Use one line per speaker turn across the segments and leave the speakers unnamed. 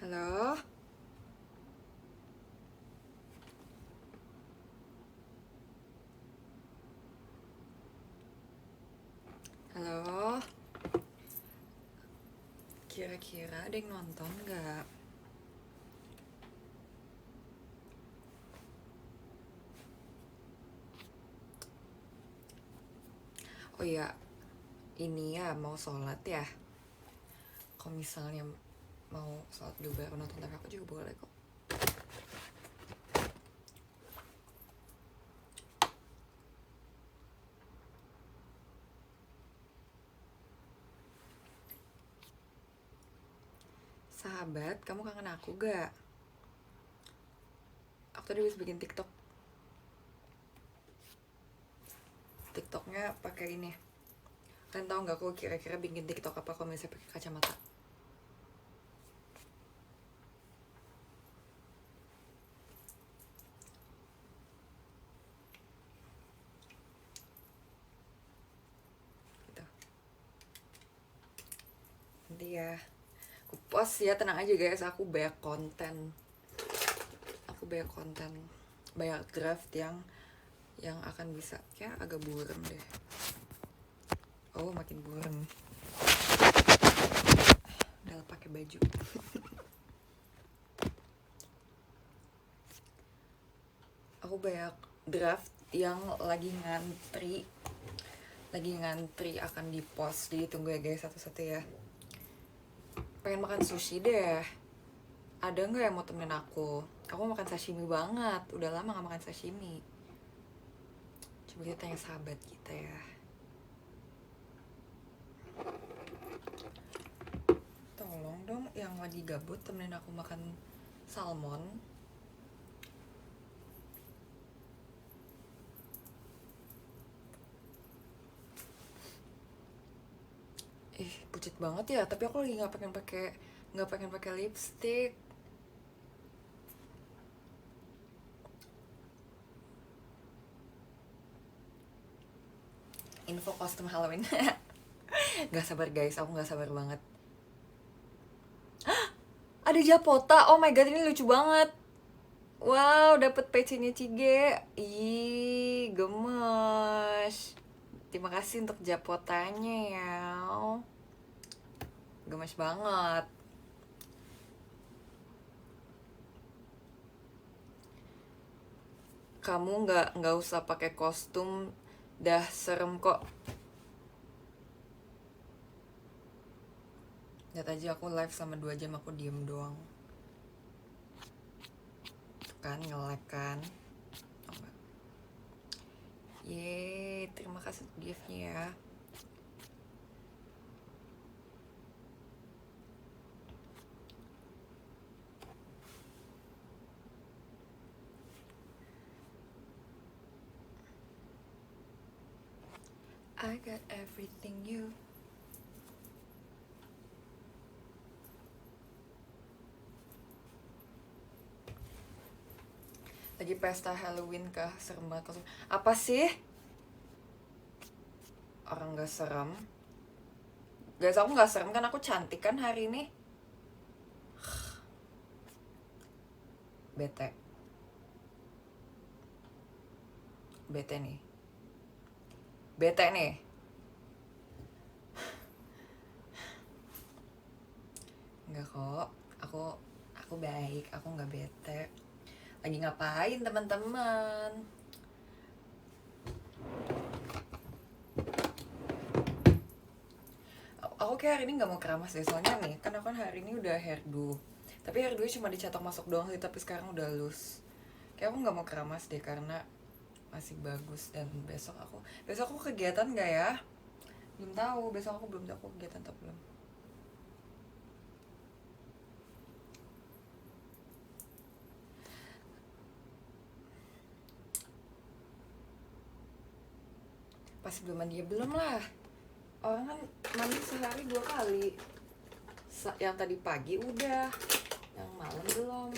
Halo? Halo? Kira-kira ada yang nonton gak? Oh iya, ini ya mau sholat ya. Kalau misalnya mau sholat dulu baru nonton, tapi aku juga boleh kok. Sahabat, kamu kangen aku gak? Aku tadi habis bikin TikTok. TikToknya pakai ini. Kalian tahu nggak aku kira-kira bikin TikTok apa kalau misalnya pakai kacamata? Gitu. Nanti ya. Aku post ya, tenang aja guys. Aku banyak konten. Banyak draft yang akan bisa. Kayak agak buram deh. Oh, makin buram. Udah pakai baju. Aku banyak draft yang lagi ngantri akan di post, jadi tunggu ya guys satu-satu ya. Pengen makan sushi deh, ada nggak yang mau temenin aku mau makan sashimi banget, udah lama nggak makan sashimi. Coba kita tanya sahabat kita ya. Tolong dong yang lagi gabut temenin aku makan salmon. Pucet banget ya, tapi aku lagi nggak pengen pakai lipstick. Info kostum Halloween. Nggak sabar guys, aku nggak sabar banget. Ada Japota, oh my god, ini lucu banget. Wow, dapet PC-nya Cige. Ih, gemes. Terima kasih untuk Japotanya ya. Gemes banget. Kamu nggak usah pakai kostum, dah serem kok. Lihat aja aku live selama 2 jam aku diem doang. Tuh kan nge-lag kan. Oh, enggak. Yeay, terima kasih gift-nya ya. I got everything you. Lagi pesta Halloween kah? Serem banget kostum. Apa sih? Orang gak serem. Guys, aku gak serem kan, aku cantik kan hari ini. Bete. Bete nih. Bete nih. Enggak kok. Aku baik, aku nggak bete. Lagi ngapain teman-teman? Aku kayak hari ini nggak mau keramas deh, soalnya nih kan aku kan hari ini udah hairdo. Tapi hairdo cuma dicetak masuk doang sih, tapi sekarang udah loose. Kayak aku nggak mau keramas deh karena masih bagus. Dan besok aku kegiatan nggak ya? Belum tahu, besok aku belum tahu aku kegiatan atau belum. Pasti belum mandi ya, belum lah. Orang kan mandi sehari 2 kali. Yang tadi pagi udah, yang malam belum.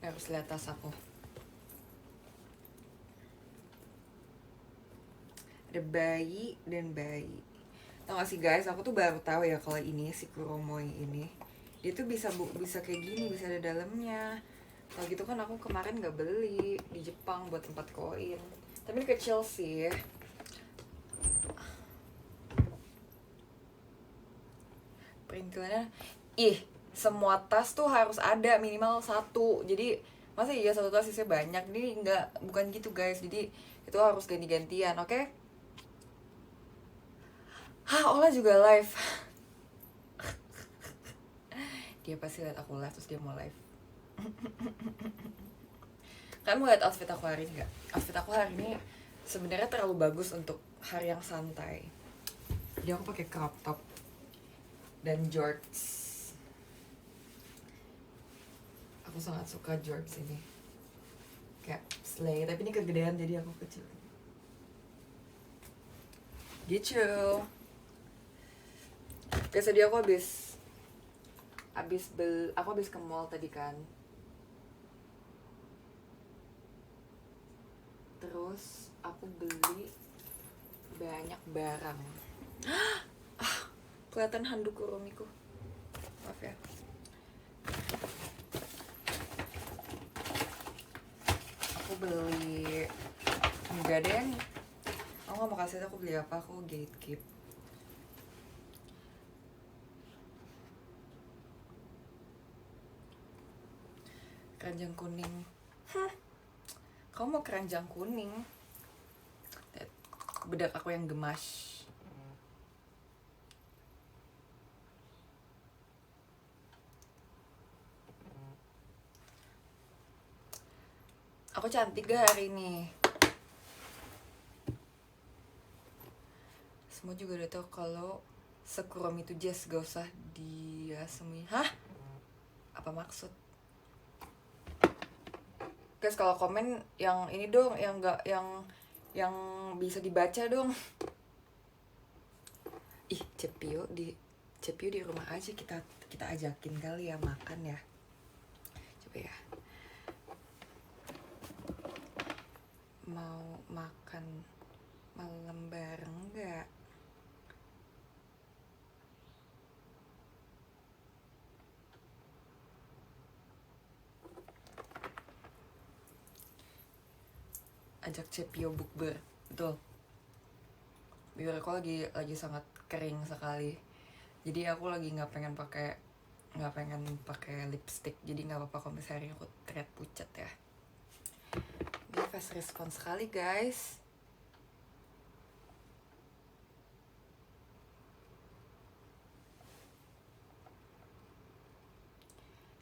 Harus lihat tas aku. Ada bayi dan bayi. Tau gak sih guys, aku tuh baru tahu ya kalau ini si Kuromoi ini dia tuh bisa kayak gini, bisa ada dalamnya. Kalau gitu kan aku kemarin nggak beli di Jepang buat 4 koin. Tapi ini kecil sih. Perintilannya, semua tas tuh harus ada minimal satu. Jadi masa iya satu tas isinya banyak? Ini nggak, bukan gitu guys. Jadi itu harus ganti-gantian, oke? Okay? Ola juga live. Dia pasti lihat aku live terus dia mau live. Kalian mau lihat outfit aku hari ini nggak? Outfit aku hari ini sebenarnya terlalu bagus untuk hari yang santai. Jadi aku pakai crop top dan jorts. Aku sangat suka jorts ini. Kayak slay, tapi ini kegedean jadi aku kecil. Gitu. Guys, tadi aku habis ke mall tadi kan. Terus aku beli banyak barang. Kelihatan handuk Kuromiku. Maaf ya. Aku beli, enggak deh. Aku gak mau kasih aku beli apa, aku gatekeep. Keranjang kuning. Kamu mau keranjang kuning? Bedak aku yang gemas. Aku cantik gak hari ini? Semua juga udah tau kalau sekurom itu Jess, gak usah dia sembunyi. Hah? Apa maksud? Guys, kalau komen yang ini dong, yang gak, yang bisa dibaca dong. Cepio di rumah aja, kita ajakin kali ya makan ya. Coba ya. Mau makan malam bareng gak? Ajak Cepio bukber, betul. Bibir aku lagi sangat kering sekali. Jadi aku lagi nggak pengen pakai lipstick. Jadi nggak apa-apa kalau misalnya aku terlihat pucat ya. Dia fast respon sekali guys.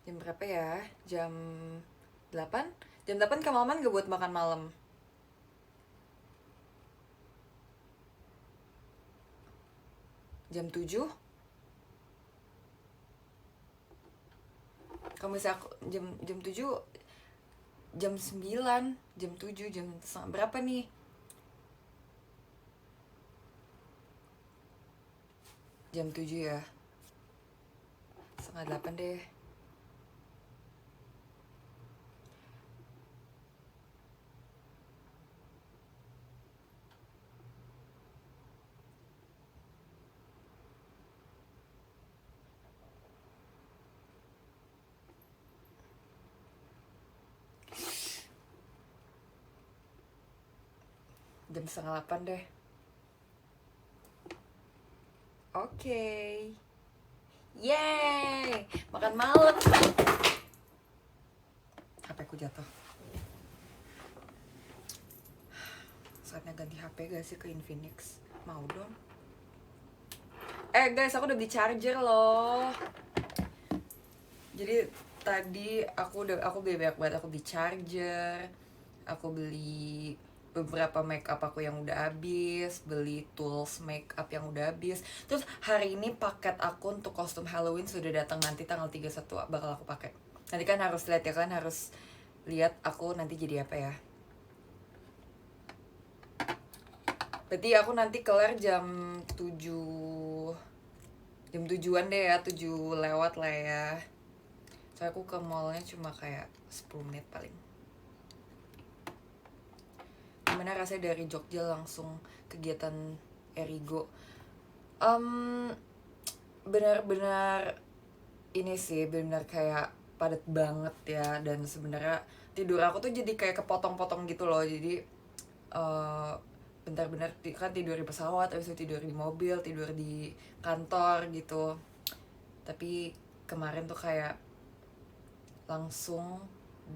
Jam berapa ya? Jam 8? Jam 8 kemalaman gak buat makan malam? Jam 7? Kalau misalnya aku jam 7, jam 9, jam 7, jam berapa nih? Jam 7 ya? Setengah 8 deh. Jam setengah 8 deh. Oke. Yeay, makan malam. HP ku jatuh. Saatnya ganti HP gak sih ke Infinix? Mau dong. Guys, aku udah beli charger loh. Jadi tadi aku beli banyak banget. Aku beli charger, aku beli beberapa makeup aku yang udah habis, beli tools makeup yang udah habis. Terus hari ini paket aku untuk kostum Halloween sudah datang, nanti tanggal 31 bakal aku pakai. Nanti kan harus lihat ya kan, harus lihat aku nanti jadi apa ya. Berarti aku nanti kelar jam 7, jam 7-an deh ya, 7 lewat lah ya. Soalnya aku ke mallnya cuma kayak 10 menit paling. gimana rasanya dari Jogja langsung kegiatan Erigo. um, Benar-benar ini sih, benar kayak padat banget ya, dan sebenarnya tidur aku tuh jadi kayak kepotong-potong gitu loh. Jadi uh, bentar-bentar kan tidur di pesawat, habis itu tidur di mobil, tidur di kantor gitu. Tapi kemarin tuh kayak langsung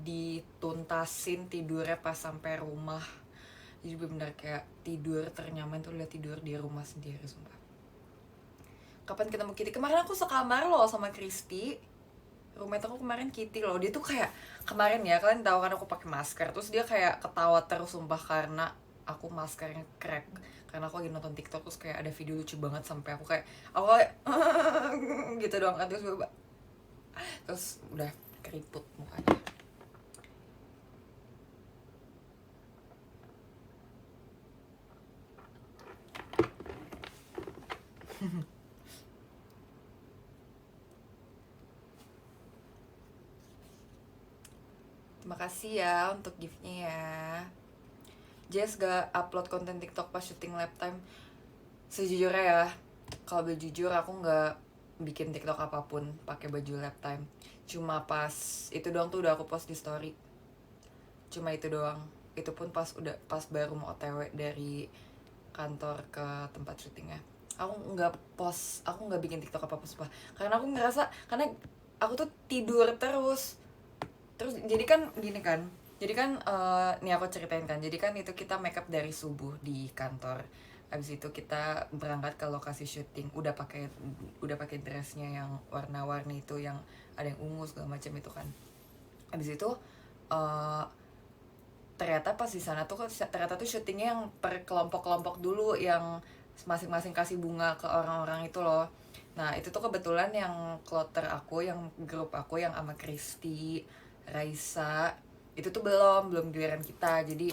dituntasin tidurnya pas sampai rumah. Jadi benar kayak tidur ternyaman tuh udah tidur di rumah sendiri, sumpah. Kapan ketemu Kitty? Kemarin aku sekamar loh sama Kristi. Roommate aku kemarin Kitty loh. Dia tuh kayak kemarin ya, kalian tahu kan aku pakai masker. Terus dia kayak ketawa terus sumpah karena aku maskernya crack. Karena aku lagi nonton TikTok, terus kayak ada video lucu banget sampai aku kayak gitu doang kan. Terus udah keriput mukanya. Terima kasih ya untuk giftnya ya. Jess gak upload konten TikTok pas syuting lap time. Sejujurnya ya, kalau boleh jujur aku nggak bikin TikTok apapun pakai baju lap time. Cuma pas itu doang tuh udah aku post di story. Cuma itu doang. Itu pun pas baru mau OTW dari kantor ke tempat syutingnya. Aku nggak bikin TikTok apapun sumpah. Karena aku ngerasa karena aku tuh tidur terus jadi kan gini kan, jadi kan nih aku ceritain kan, jadi kan itu kita makeup dari subuh di kantor, abis itu kita berangkat ke lokasi syuting udah pakai dressnya yang warna-warni itu, yang ada yang ungu segala macam itu kan. Abis itu uh, ternyata pas di sana tuh ternyata tuh syutingnya yang per kelompok-kelompok dulu, yang masing-masing kasih bunga ke orang-orang itu loh. Nah itu tuh kebetulan yang kloter aku, yang grup aku yang sama Kristi, Raisa, itu tuh belum giliran kita. Jadi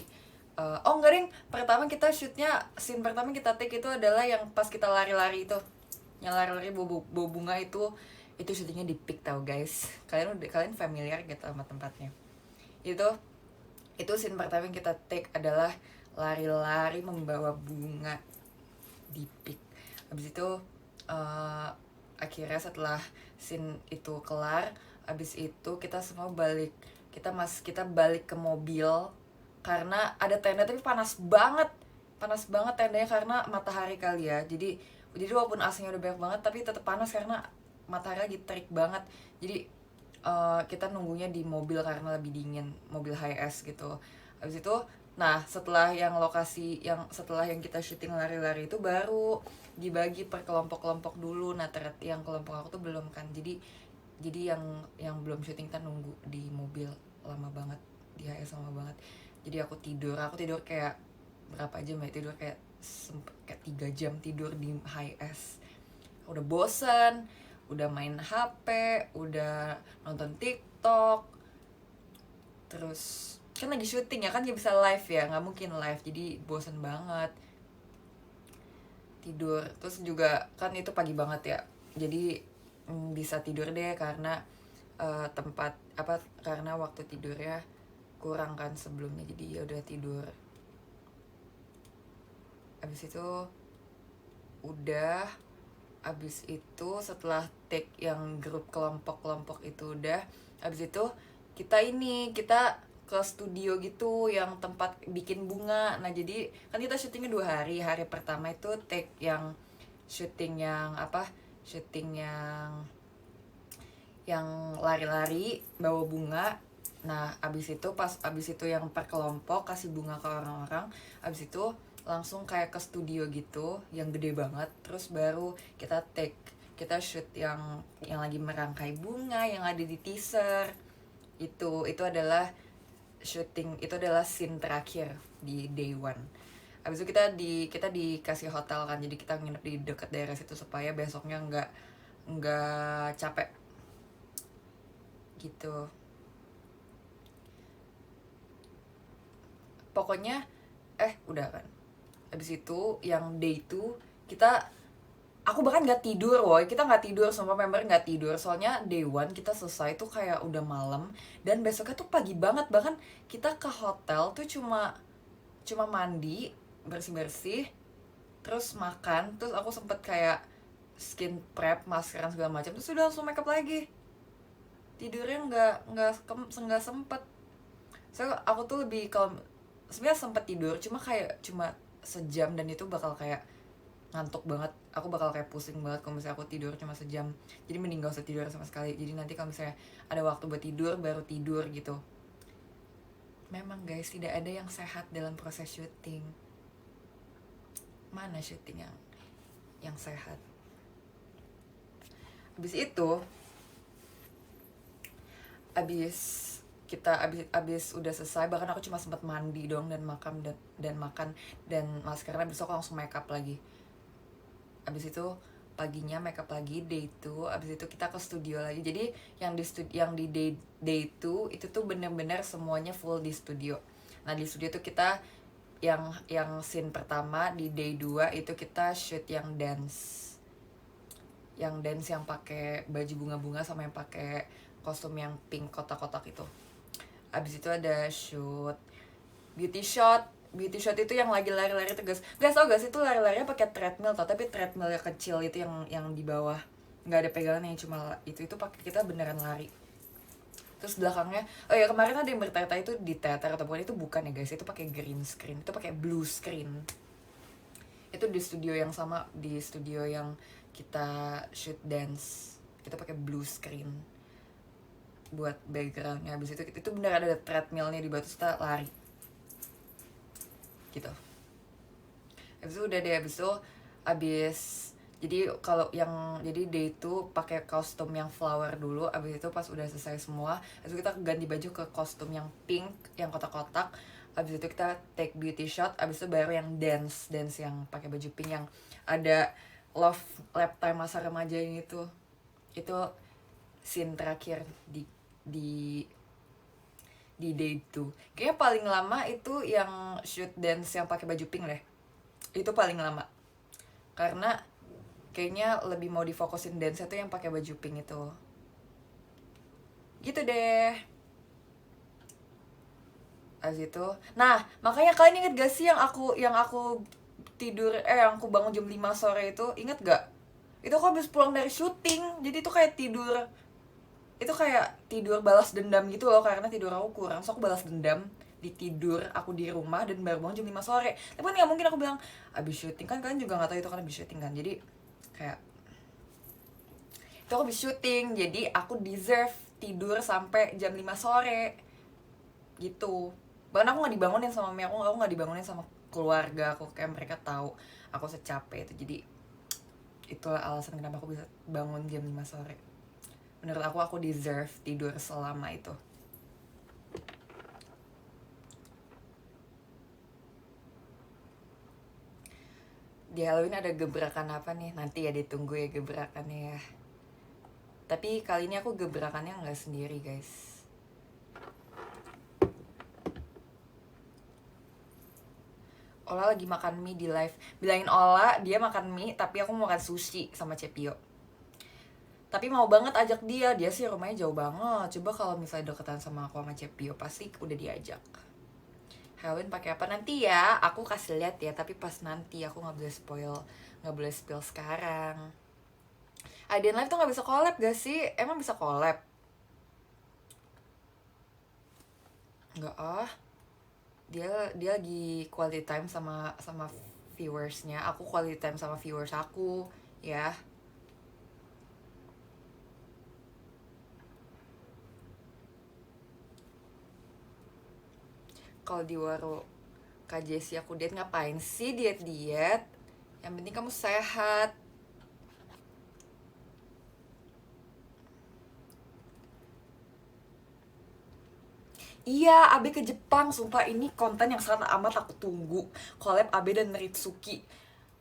oh enggak ding, scene pertama kita take itu adalah yang pas kita lari-lari itu, yang lari-lari bawa bunga itu syutingnya di Peak tau guys. Kalian familiar gitu sama tempatnya. Itu scene pertama yang kita take adalah lari-lari membawa bunga di Peak. Habis itu akhirnya setelah scene itu kelar, habis itu kita semua kita balik ke mobil karena ada tenda, tapi panas banget tendanya karena matahari kali ya. Jadi walaupun AC-nya udah banyak banget tapi tetap panas karena matahari lagi terik banget. Jadi kita nunggunya di mobil karena lebih dingin, mobil high-es gitu. Habis itu setelah yang kita syuting lari-lari itu baru dibagi per kelompok-kelompok dulu. Nah yang kelompok aku tuh belum kan, jadi yang belum syuting kan nunggu di mobil lama banget, di HS lama banget. Jadi aku tidur kayak berapa jam ya, tidur kayak 3 jam tidur di HS. Udah bosen, udah main HP, udah nonton TikTok, terus kan lagi syuting ya, kan gak bisa live ya, nggak mungkin live, jadi bosen banget tidur. Terus juga kan itu pagi banget ya, jadi bisa tidur deh karena karena waktu tidurnya kurang kan sebelumnya, jadi ya udah tidur. Abis itu setelah take yang grup kelompok itu udah, abis itu kita ke studio gitu yang tempat bikin bunga. Nah jadi kan kita syutingnya 2 hari. Hari pertama itu take yang syuting yang lari-lari bawa bunga. Nah abis itu yang per kelompok kasih bunga ke orang-orang. Abis itu langsung kayak ke studio gitu yang gede banget, terus baru kita shoot yang lagi merangkai bunga yang ada di teaser. Itu adalah scene terakhir di day one. Abis itu kita dikasih hotel kan, jadi kita nginep di dekat daerah situ supaya besoknya nggak capek gitu. Pokoknya udah kan. Habis itu yang day 2 aku bahkan nggak tidur woy, kita nggak tidur, semua member nggak tidur, soalnya day 1 kita selesai tuh kayak udah malam dan besoknya tuh pagi banget. Bahkan kita ke hotel tuh cuma cuma mandi, bersih-bersih, terus makan, terus aku sempet kayak skin prep, maskeran segala macam, terus udah langsung makeup lagi. Tidurnya nggak sempet. Aku tuh lebih, kalau sebenarnya sempet tidur, cuma sejam, dan itu bakal kayak ngantuk banget. Aku bakal kayak pusing banget kalau misalnya aku tidur cuma sejam. Jadi mending gak usah tidur sama sekali. Jadi nanti kalau misalnya ada waktu buat tidur, baru tidur gitu. Memang guys, tidak ada yang sehat dalam proses syuting. Mana syuting yang sehat? Habis itu, habis udah selesai, bahkan aku cuma sempat mandi dong, dan makan dan maskernya, besok aku langsung makeup lagi. Habis itu paginya makeup lagi, day 2. Habis itu kita ke studio lagi. Jadi yang di day 2 itu tuh bener-bener semuanya full di studio. Nah, di studio tuh kita yang scene pertama di day 2 itu kita shoot yang dance yang pakai baju bunga-bunga sama yang pakai kostum yang pink kotak-kotak itu. Abis itu ada shoot beauty shot itu yang lagi lari-lari tegas. Guys, tau gak sih itu lari-larinya pakai treadmill tapi treadmill yang kecil itu yang di bawah nggak ada pegangannya, cuma itu pakai, kita beneran lari. Terus belakangnya, oh ya, kemarin ada yang bertanya itu di teater atau bukan, itu bukan ya guys, itu pakai green screen, itu pakai blue screen. Itu di studio yang sama, di studio yang kita shoot dance, kita pakai blue screen buat backgroundnya. Habis itu bener ada treadmillnya di batu, kita lari gitu. Habis itu udah deh, habis jadi kalau jadi day itu pakai kostum yang flower dulu. Habis itu pas udah selesai semua, habis itu kita ganti baju ke kostum yang pink yang kotak-kotak. Habis itu kita take beauty shot. Habis itu baru yang dance yang pakai baju pink yang ada love lap time masa remaja ini tuh. Itu scene terakhir di day itu. Kayaknya paling lama itu yang shoot dance yang pakai baju pink deh. Itu paling lama. Karena kayaknya lebih mau difokusin dance itu yang pakai baju pink itu. Gitu deh. Abis itu, nah makanya kalian inget gak sih yang aku tidur, yang aku bangun jam 5 sore itu, inget gak? Itu aku habis pulang dari syuting, jadi itu kayak tidur balas dendam gitu loh, karena tidur aku kurang, so aku balas dendam aku di rumah dan baru bangun jam 5 sore. Tapi kan gak mungkin aku bilang abis syuting, kan kalian juga gak tahu itu kan abis syuting kan. Jadi kayak itu aku habis syuting, jadi aku deserve tidur sampai jam 5 sore gitu. Bahkan aku gak dibangunin sama mami aku gak dibangunin sama keluarga aku, kayak mereka tahu aku secapek itu. Jadi itulah alasan kenapa aku bisa bangun jam 5 sore. Menurut aku deserve tidur selama itu. Di Halloween ada gebrakan apa nih? Nanti ya ditunggu ya gebrakannya ya. Tapi kali ini aku gebrakannya nggak sendiri guys. Ola lagi makan mie di live. Bilangin Ola dia makan mie, tapi aku mau makan sushi sama Cepio. Tapi mau banget ajak dia sih rumahnya jauh banget. Coba kalau misalnya deketan sama aku sama Cepio, pasti udah diajak. Halloween pakai apa nanti ya? Aku kasih lihat ya, tapi pas nanti aku nggak boleh spill sekarang. Aiden Live tuh nggak bisa collab gak sih? Emang bisa collab? Nggak dia lagi quality time sama viewersnya. Aku quality time sama viewers aku ya. Kalau di Waro Kak Jessie aku diet, ngapain sih diet? Yang penting kamu sehat. Iya, Abe ke Jepang. Sumpah ini konten yang sangat amat aku tunggu. Collab Abe dan Ritsuki.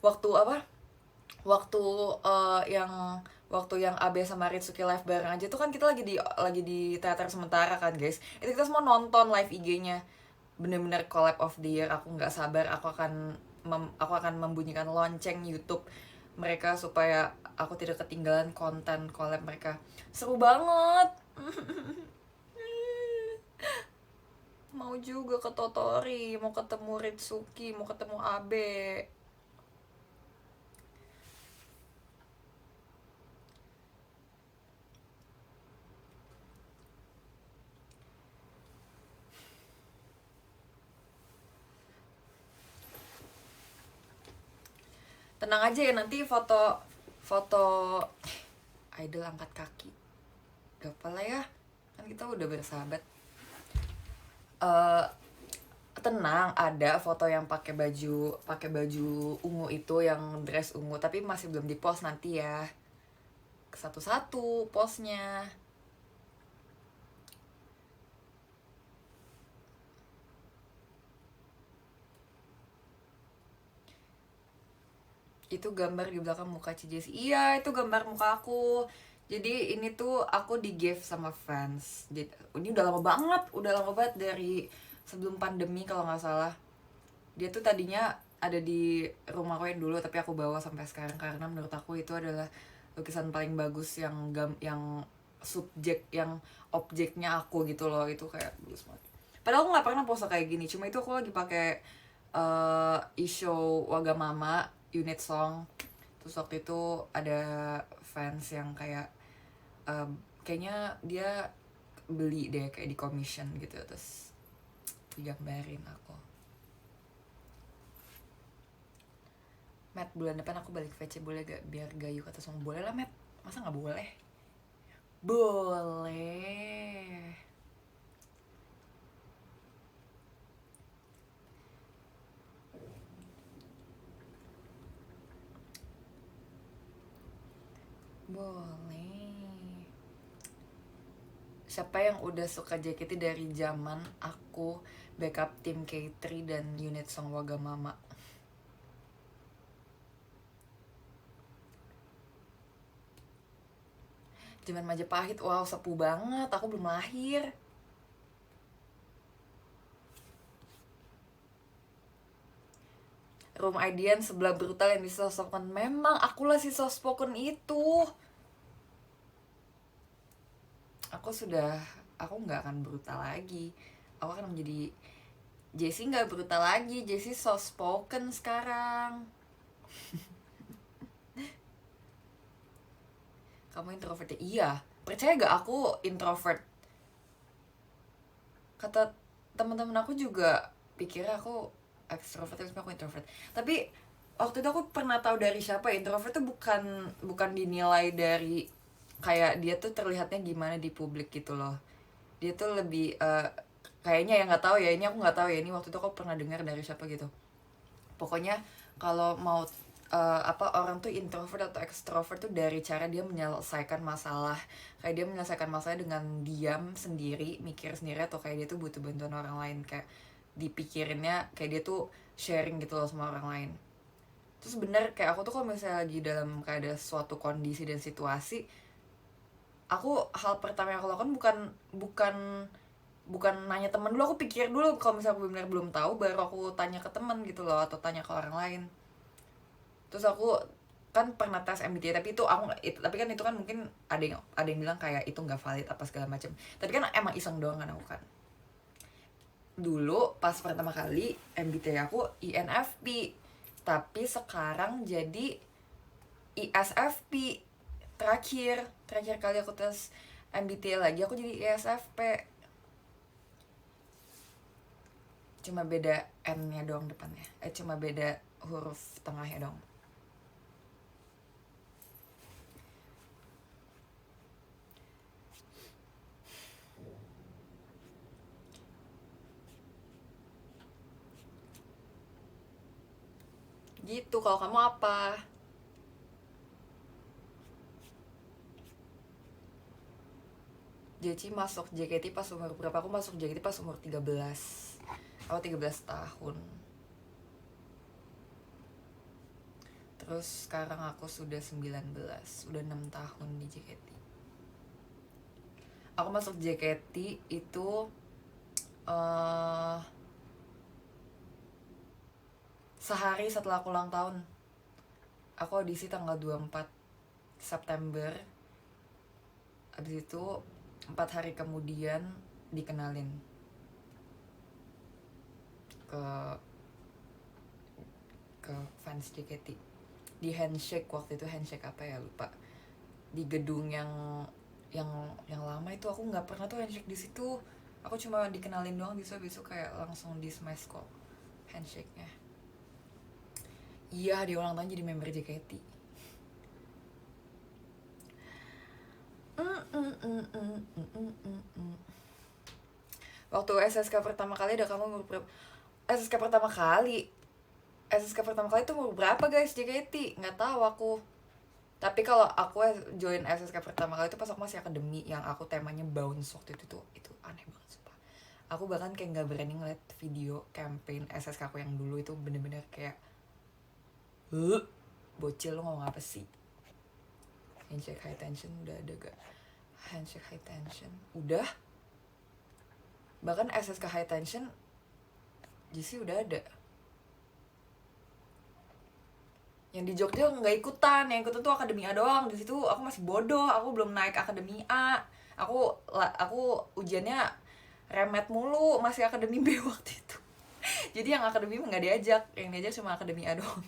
Waktu yang Abe sama Ritsuki live bareng aja tuh kan kita lagi di teater sementara kan guys. Itu kita semua nonton live IG-nya. Bener-bener collab of the year. Aku nggak sabar, aku akan membunyikan lonceng YouTube mereka supaya aku tidak ketinggalan konten collab mereka. Seru banget. Mau juga ke Totori, mau ketemu Ritsuki, mau ketemu Abe. Tenang aja ya, nanti foto idol angkat kaki. Gak apa lah ya, kan kita udah bersahabat. eh Tenang, ada foto yang pakai baju ungu itu, yang dress ungu, tapi masih belum di post, nanti ya satu-satu postnya. Itu gambar di belakang muka Cijesi. Iya, itu gambar muka aku. Jadi ini tuh aku di gift sama fans. Jadi, ini udah lama banget dari sebelum pandemi kalau nggak salah. Dia tuh tadinya ada di rumah aku yang dulu, tapi aku bawa sampai sekarang karena menurut aku itu adalah lukisan paling bagus yang subjek, yang objeknya aku gitu loh. Itu kayak bagus banget. Padahal aku nggak pernah pose kayak gini, cuma itu aku lagi pakai e-show Wagamama unit song. Terus waktu itu ada fans yang kayak kayaknya dia beli deh kayak di commission gitu, terus digambarin aku. Matt, bulan depan aku balik VC, boleh gak? Biar gayu kata semua. Boleh lah, Matt. Masa gak boleh? Boleh. Boleh. Siapa yang udah suka JKT dari zaman aku backup tim K3 dan unit song Wagamama? Zaman Majapahit, wow sepuh banget, aku belum lahir. Room Aidian sebelah brutal yang disosokkan. Memang akulah si soft spoken itu. Aku nggak akan brutal lagi. Aku akan menjadi Jessie, nggak brutal lagi. Jessie soft spoken sekarang. Kamu introvert ya? Iya. Percaya gak aku introvert? Kata teman-teman aku juga pikirnya aku extrovert, tapi aku introvert. Tapi waktu itu aku pernah tahu dari siapa ya, introvert tuh bukan dinilai dari kayak dia tuh terlihatnya gimana di publik gitu loh. Dia tuh lebih kayaknya ya, nggak tahu ya, ini aku nggak tahu ya, ini waktu itu aku pernah dengar dari siapa gitu. Pokoknya kalau mau apa, orang tuh introvert atau extrovert tuh dari cara dia menyelesaikan masalah. Kayak dia menyelesaikan masalah dengan diam sendiri, mikir sendiri, atau kayak dia tuh butuh bantuan orang lain, kayak dipikirinnya kayak dia tuh sharing gitu loh sama orang lain. Terus bener, kayak aku tuh kalau misalnya lagi dalam kayak ada suatu kondisi dan situasi, aku hal pertama yang aku lakukan bukan bukan bukan nanya temen dulu, aku pikir dulu. Kalau misalnya aku benar belum tahu, baru aku tanya ke temen gitu loh, atau tanya ke orang lain. Terus aku kan pernah tes MBTI, tapi itu aku tapi kan itu kan mungkin ada yang bilang kayak itu nggak valid apa segala macam, tapi kan emang iseng doang kan aku kan. Dulu pas pertama kali MBTI aku INFP, tapi sekarang jadi ISFP. Terakhir kali aku tes MBTI lagi aku jadi ISFP. Cuma beda N-nya doang depannya, cuma beda huruf tengahnya dong. Gitu. Kalau kamu apa? Jeci masuk JKT pas umur berapa? Aku masuk JKT pas umur 13. Aku 13 tahun. Terus sekarang aku sudah 19, udah 6 tahun di JKT. Aku masuk JKT itu uh, sehari setelah aku ulang tahun. Aku audisi tanggal 24 September. Abis itu 4 hari kemudian dikenalin. ke fans JKT di handshake. Waktu itu handshake apa ya, lupa, di gedung yang lama itu. Aku nggak pernah tuh handshake di situ, aku cuma dikenalin doang, besok kayak langsung di smash kok handshake-nya. Iya, dia ulang tahun jadi member JKT. Waktu SSK pertama kali ada kamu umur berapa? SSK pertama kali itu umur berapa guys JKT? Nggak tahu aku. Tapi kalau aku join SSK pertama kali itu pas aku masih akademi, yang aku temanya bounce waktu itu tuh. Itu aneh banget sumpah. Aku bahkan kayak nggak berani ngeliat video campaign SSK aku yang dulu. Itu bener-bener kayak bocil, lu ngomong apa sih? Handshake high tension udah ada gak? Handshake high tension udah. Bahkan SSK high tension JC udah ada. Yang di Jogja nggak ikutan, yang ikutan tuh Akademi A doang. Di situ aku masih bodoh, aku belum naik Akademi A. Aku ujiannya remet mulu, masih Akademi B waktu itu. Jadi yang Akademi nggak diajak, yang diajak cuma Akademi A doang.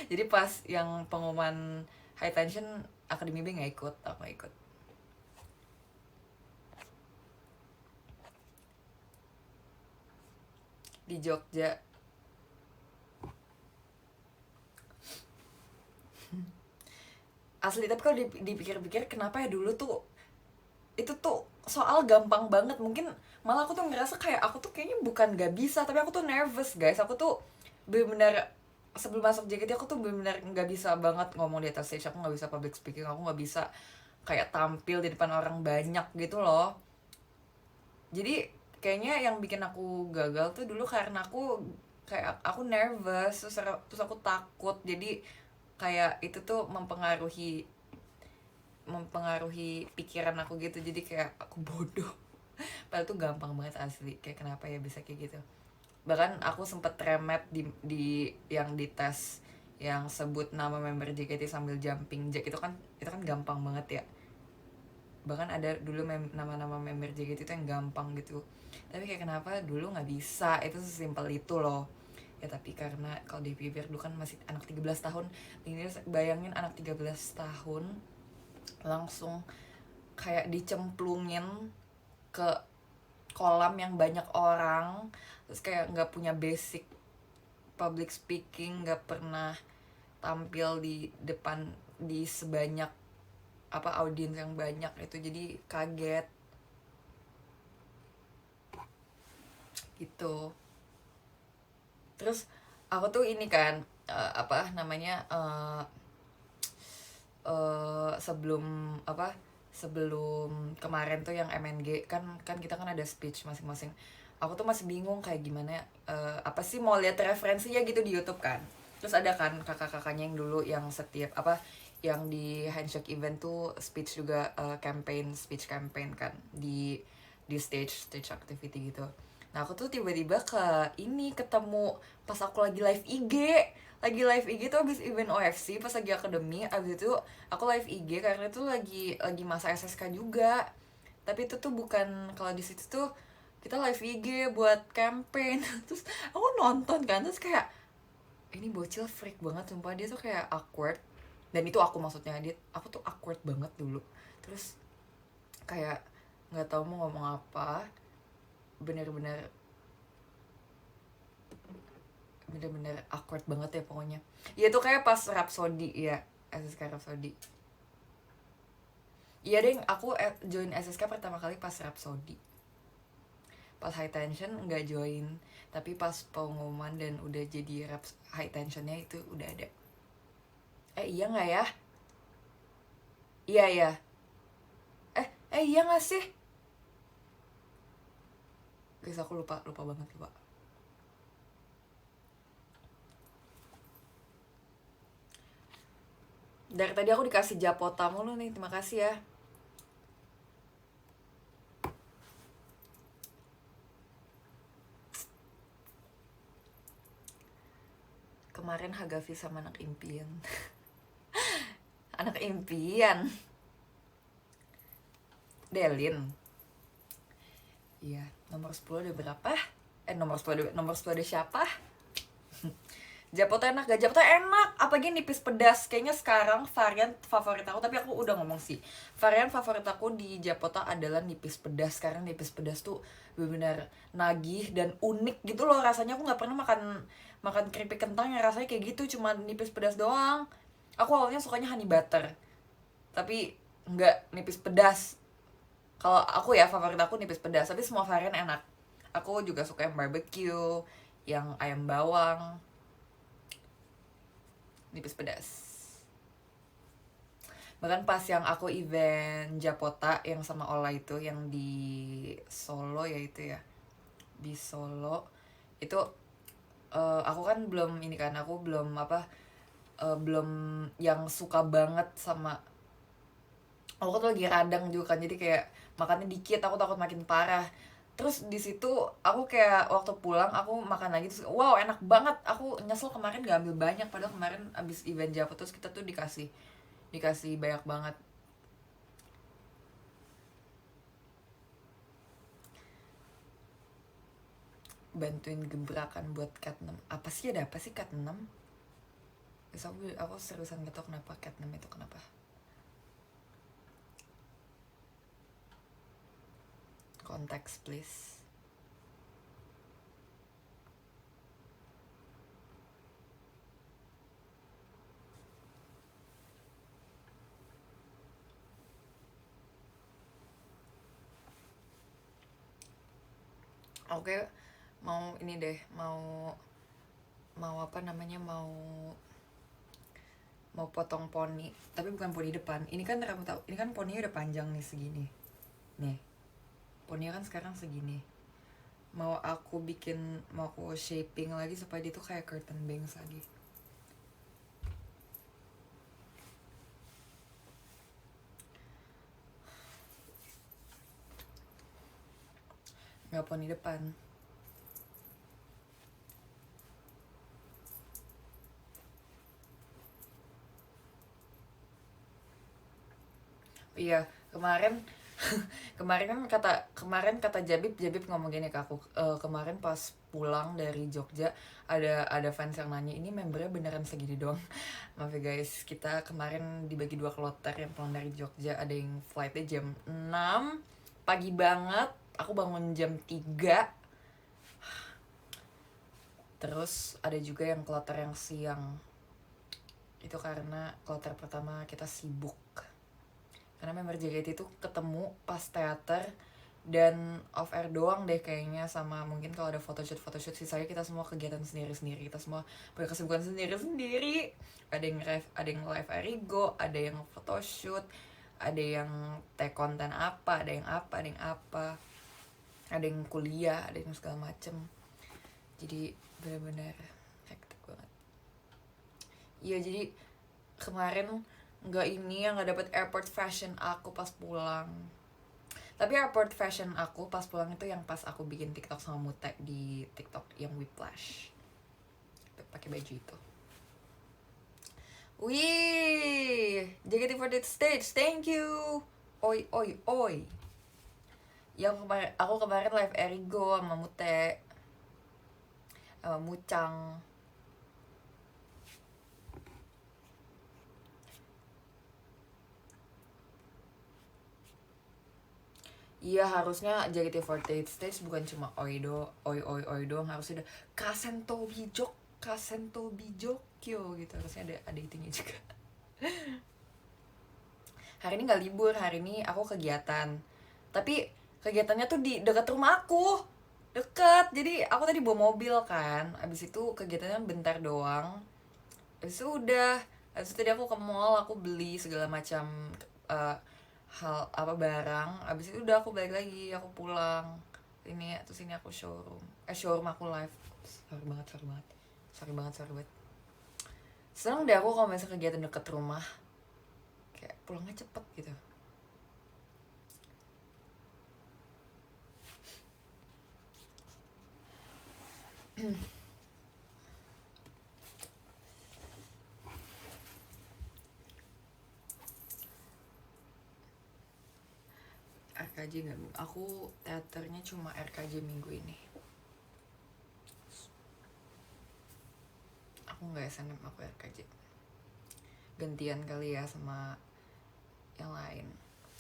Jadi pas yang pengumuman high tension Akademi B nggak ikut, aku nggak ikut. Di Jogja. Asli, tapi kalau dipikir-pikir kenapa ya dulu tuh itu tuh soal gampang banget. Mungkin malah aku tuh ngerasa kayak aku tuh kayaknya bukan gak bisa, tapi aku tuh nervous guys. Aku tuh bener-bener sebelum masuk JKT aku tuh bener-bener gak bisa banget ngomong di atas stage. Aku gak bisa public speaking, aku gak bisa kayak tampil di depan orang banyak gitu loh. Jadi kayaknya yang bikin aku gagal tuh dulu karena aku kayak aku nervous, terus aku takut. Jadi kayak itu tuh mempengaruhi pikiran aku gitu. Jadi kayak aku bodoh. Padahal tuh gampang banget asli. Kayak kenapa ya bisa kayak gitu. Bahkan aku sempet remet di yang di tes yang sebut nama member JKT sambil jumping jack. Itu kan gampang banget ya. Bahkan ada dulu nama-nama member JKT itu yang gampang gitu. Tapi kayak kenapa dulu nggak bisa. Itu sesimpel itu loh. Ya tapi karena kalau di PBR dulu kan masih anak 13 tahun. Ini bayangin anak 13 tahun langsung kayak dicemplungin ke kolam yang banyak orang, terus kayak nggak punya basic public speaking, nggak pernah tampil di depan di sebanyak audiens yang banyak itu. Jadi kaget gitu. Terus aku tuh ini kan sebelum kemarin tuh yang MNG kan kita kan ada speech masing-masing. Aku tuh masih bingung kayak gimana apa sih, mau lihat referensinya gitu di YouTube kan. Terus ada kan kakak-kakaknya yang dulu yang setiap yang di handshake event tuh speech juga, speech campaign kan di stage activity gitu. Nah aku tuh tiba-tiba ketemu pas aku lagi live IG tuh abis event OFC, pas lagi akademi. Abis itu aku live IG karena itu lagi masa SSK juga. Tapi itu tuh bukan, kalau di situ tuh kita live IG buat campaign. Terus aku nonton kan, terus kayak ini bocil freak banget sumpah. Dia tuh kayak awkward, dan itu aku maksudnya, aku tuh awkward banget dulu. Terus kayak nggak tahu mau ngomong apa, bener-bener awkward banget ya pokoknya. Ya itu kayak pas Rhapsody ya, SSK Rhapsody. Iya deh, aku join SSK pertama kali pas Rhapsody. Pas high tension nggak join, tapi pas pengumuman dan udah jadi high tensionnya itu udah ada. Iya nggak ya? Iya ya. Iya nggak sih? Guys, aku lupa banget. Dari tadi aku dikasih japota mulu nih, terima kasih ya. Kemarin Hagafi sama anak impian. Anak impian. Delin. Iya, nomor 10 ada berapa? nomor 10 ada siapa? Japoto enak gak? Japoto enak, apalagi nipis pedas. Kayaknya sekarang varian favorit aku, tapi aku udah ngomong sih, varian favorit aku di Japoto adalah nipis pedas. Sekarang nipis pedas tuh bener-bener nagih dan unik gitu loh rasanya. Aku nggak pernah makan makan keripik kentang yang rasanya kayak gitu, cuma nipis pedas doang. Aku awalnya sukanya honey butter, tapi nggak, nipis pedas. Kalau aku ya favorit aku nipis pedas, tapi semua varian enak. Aku juga suka yang barbecue, yang ayam bawang, nipis pedas. Bahkan pas yang aku event Japota yang sama Ola itu, yang di Solo ya itu ya, di Solo itu, aku kan belum ini kan, aku belum apa, belum yang suka banget sama, aku tuh lagi radang juga kan, jadi kayak makannya dikit, aku takut makin parah. Terus di situ aku kayak waktu pulang aku makan lagi, terus wow enak banget. Aku nyesel kemarin gak ambil banyak, padahal kemarin abis event Java terus kita tuh dikasih dikasih banyak banget. Bantuin gebrakan buat cat 6. Apa sih, ada apa sih cat 6? Terus aku seriusan gak tau kenapa cat 6 itu kenapa. Konteks please. Oke, mau ini deh, mau mau apa namanya, mau potong poni, tapi bukan poni depan. Ini kan rambut ini kan poninya udah panjang nih segini. Nih, poninya kan sekarang segini. Mau aku shaping lagi supaya dia tuh kayak curtain bangs lagi. Nggak poni depan. Iya, kemarin kemarin kata Jabib ngomong gini ke aku, kemarin pas pulang dari Jogja ada fans yang nanya, ini membernya beneran segini doang. Maaf ya guys, kita kemarin dibagi dua kloter yang pulang dari Jogja. Ada yang flightnya jam 6 pagi banget, aku bangun jam 3. Terus ada juga yang kloter yang siang. Itu karena kloter pertama kita sibuk, karena member JKT itu ketemu pas teater dan off air doang deh kayaknya, sama mungkin kalau ada photoshoot sisanya kita semua kegiatan sendiri-sendiri, kita semua punya kesibukan sendiri-sendiri. Ada yang live Arigo, ada yang photoshoot, ada yang tag konten apa, ada yang apa, ada yang apa, ada yang kuliah, ada yang segala macem. Jadi benar-benar hektik banget. Iya, jadi kemarin nggak dapet airport fashion aku pas pulang. Tapi airport fashion aku pas pulang itu yang pas aku bikin TikTok sama Mute di TikTok yang Whiplash, pakai baju itu. Wih, JKT48 stage, thank you. Oi oi oi. Yang aku kemarin live Erigo sama Mute, sama Mucang. Iya, harusnya JKT48 stage bukan cuma oi doang, harusnya ada Kasento Bijokyo gitu, harusnya ada itunya juga. Hari ini nggak libur, hari ini aku kegiatan, tapi kegiatannya tuh di dekat rumah aku, deket. Jadi aku tadi bawa mobil kan, abis itu kegiatannya bentar doang, abis itu udah, abis itu tadi aku ke mall, aku beli segala macam uh, hal apa barang, abis itu udah aku balik lagi, aku pulang ini, terus ini aku showroom aku live. Sorry banget. Seneng deh aku kalau misalnya kegiatan deket rumah, kayak pulangnya cepet gitu. RKJ nggak, aku teaternya cuma RKJ minggu ini. Aku nggak SNM, aku RKJ. Gantian kali ya sama yang lain.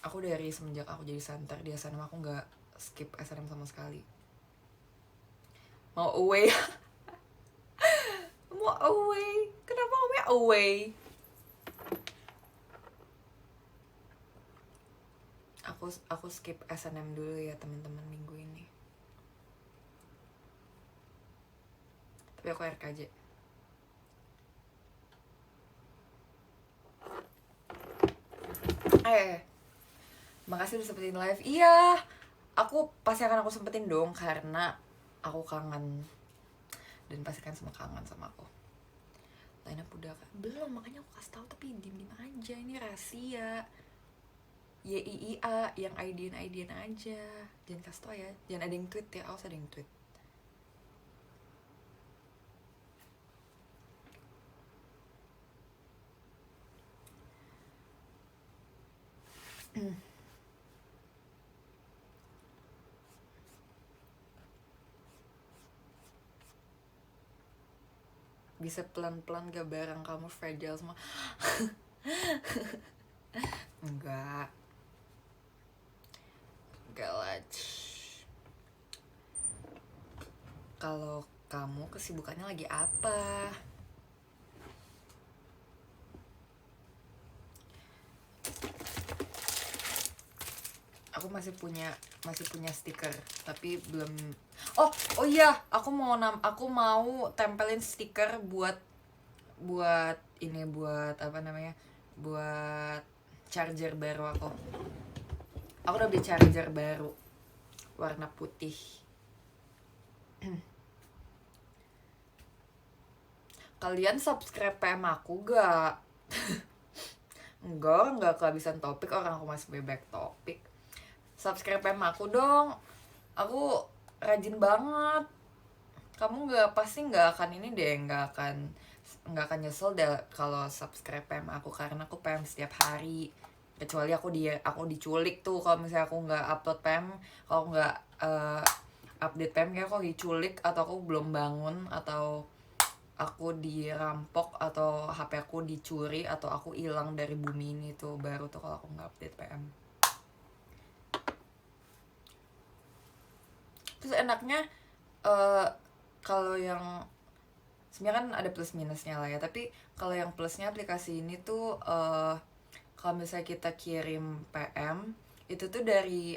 Aku dari semenjak aku jadi santer di SNM aku nggak skip SNM sama sekali. Mau away. Mau away. Kenapa ngomongnya away? Aku skip SNM dulu ya teman-teman minggu ini. Tapi aku RKJ. Makasih udah sempetin live. Iya, aku pasti akan aku sempetin dong karena aku kangen dan pasti kan semua kangen sama aku. Line up udah kan? Belum, makanya aku kasih tahu tapi diem aja, ini rahasia. YIIA yang IDN aja, jangan kasih tau ya, jangan ada yang tweet ya, awas ada yang tweet. Bisa pelan-pelan gak barang kamu fragile semua? Enggak lah. Kalau kamu kesibukannya lagi apa? Aku masih punya stiker tapi belum. Oh iya, aku mau tempelin stiker buat ini, buat apa namanya, buat charger baru aku udah beli charger baru warna putih. Kalian subscribe PM aku gak? Enggak kehabisan topik, orang aku masih bebek topik. Subscribe PM aku dong, aku rajin banget. Kamu pasti nggak akan ini deh, nggak akan nyesel deh kalau subscribe PM aku, karena aku PM setiap hari. Kecuali aku diculik tuh kalau misalnya aku nggak upload PM, kalau nggak update PM, kayak aku diculik atau aku belum bangun atau aku dirampok atau HP aku dicuri atau aku hilang dari bumi ini tuh, baru tuh kalau aku nggak update PM. Terus enaknya kalau yang sebenarnya kan ada plus minusnya lah ya, tapi kalau yang plusnya aplikasi ini tuh kalau misalnya kita kirim PM itu tuh dari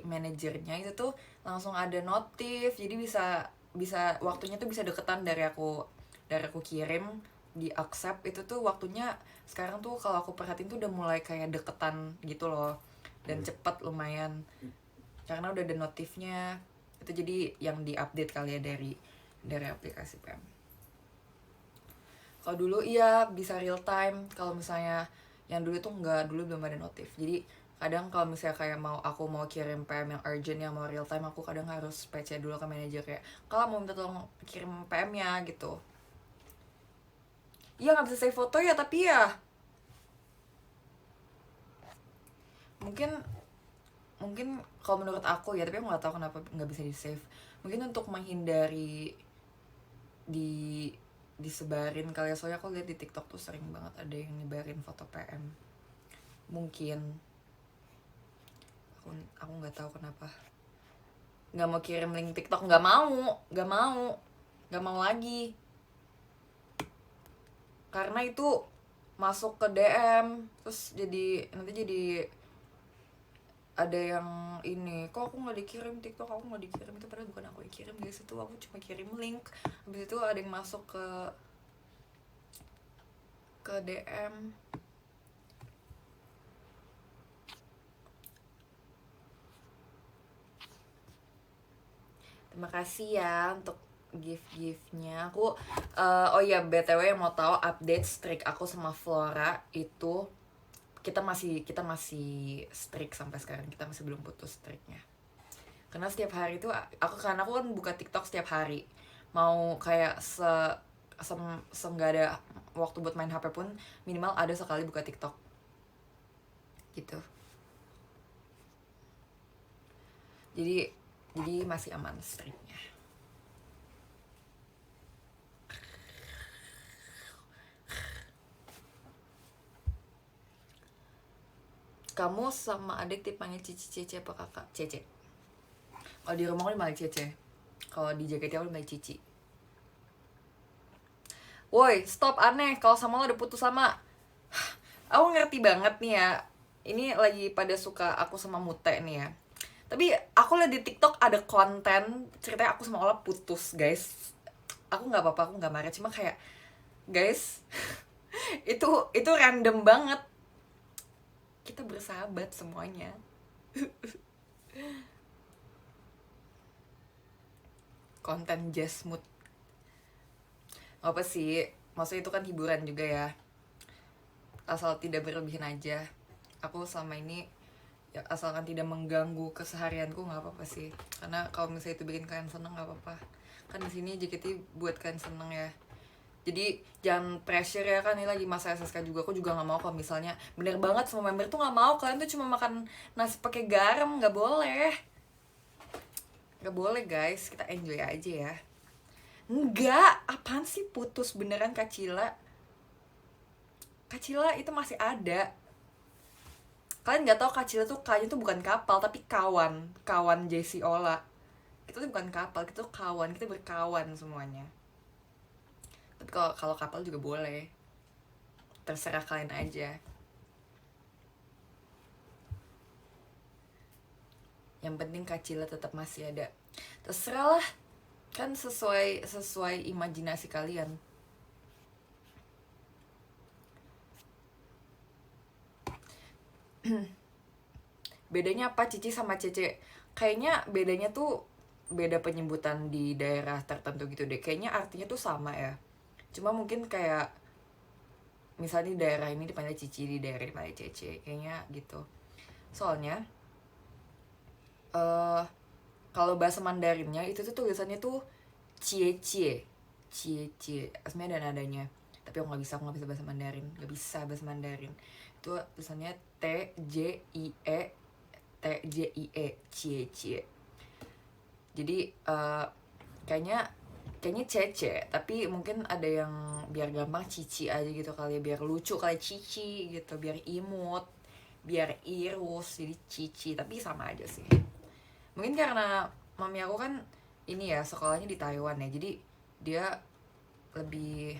manajernya itu tuh langsung ada notif, jadi bisa waktunya tuh bisa deketan dari aku kirim di accept itu tuh waktunya sekarang tuh kalau aku perhatiin tuh udah mulai kayak deketan gitu loh, dan cepet lumayan karena udah ada notifnya itu. Jadi yang diupdate kali ya dari aplikasi PM. Kalau dulu iya bisa real time, kalau misalnya yang dulu tuh enggak, dulu belum ada notif. Jadi kadang kalau misalnya kayak aku mau kirim PM yang urgent yang mau real time, aku kadang harus PC dulu ke manajer kayak, kalau mau minta tolong kirim PM-nya gitu. Iya nggak bisa save foto ya, tapi ya mungkin kalau menurut aku ya, tapi aku nggak tahu kenapa nggak bisa di save. Mungkin untuk menghindari disebarin kali ya, soalnya aku lihat di TikTok tuh sering banget ada yang nyebarin foto PM. Mungkin aku nggak tahu kenapa nggak mau kirim link TikTok, nggak mau lagi karena itu masuk ke DM terus nanti jadi ada yang ini, kok aku nggak dikirim TikTok, aku nggak dikirim, itu padahal bukan aku yang kirim guys, itu aku cuma kirim link, habis itu ada yang masuk ke DM. Terima kasih ya untuk gift-giftnya. Aku oh ya BTW yang mau tahu update streak aku sama Flora itu, kita masih streak sampai sekarang, kita masih belum putus streaknya. Karena setiap hari itu aku kan buka TikTok setiap hari. Mau kayak nggak ada waktu buat main HP pun minimal ada sekali buka TikTok. Gitu. Jadi masih aman streaknya. Kamu sama adik dipanggil Cici, Cece apa kakak? Cece. Kalau di rumah aku dipanggil Cece. Kalau di JKT aku dipanggil Cici. Woi, stop aneh. Kalau sama lo udah putus sama. Aku ngerti banget nih ya. Ini lagi pada suka aku sama Mute nih ya. Tapi aku liat di TikTok ada konten ceritanya aku sama Ola putus, guys. Aku nggak apa-apa, aku nggak marah. Cuma kayak, guys, itu random banget. Kita bersahabat semuanya. Konten Jazz Mood. Apa sih? Maksudnya itu kan hiburan juga ya. Asal tidak berlebihan aja. Aku selama ini ya asalkan tidak mengganggu keseharianku nggak apa-apa sih. Karena kalau misalnya itu bikin kalian seneng nggak apa-apa. Kan di sini JKT buat kalian seneng ya. Jadi jangan pressure ya, kan ini lagi masa SSK juga. Aku juga nggak mau kalau misalnya bener banget semua member tuh nggak mau kalian tuh cuma makan nasi pakai garam, nggak boleh. Nggak boleh guys, kita enjoy aja ya. Enggak, apaan sih putus beneran Kak Cila? Kak Cila itu masih ada. Kalian nggak tahu Kak Cila tuh kayaknya tuh bukan kapal tapi kawan Jessie Ola. Kita tuh bukan kapal, kita tuh kawan, kita berkawan semuanya. Tapi kalau kapal juga boleh, terserah kalian aja. Yang penting Kak Cila tetap masih ada. Terserah lah, kan sesuai imajinasi kalian. Bedanya apa Cici sama Cece? Kayaknya bedanya tuh beda penyebutan di daerah tertentu gitu deh. Kayaknya artinya tuh sama ya. Cuma mungkin kayak misalnya di daerah ini dipanggil Cici, di daerah ini dipanggil Cece, kayaknya gitu. Soalnya kalau bahasa Mandarinnya itu tuh tulisannya tuh cie cie, cie cie. Aslinya ada nadanya. Tapi aku nggak bisa bahasa Mandarin, nggak bisa bahasa Mandarin. Itu tulisannya T J I E, T J I E, cie cie. Jadi kayaknya Cece, tapi mungkin ada yang biar gampang Cici aja gitu kali ya, biar lucu kali Cici gitu, biar imut, biar irus, jadi Cici, tapi sama aja sih. Mungkin karena mami aku kan ini ya sekolahnya di Taiwan ya, jadi dia lebih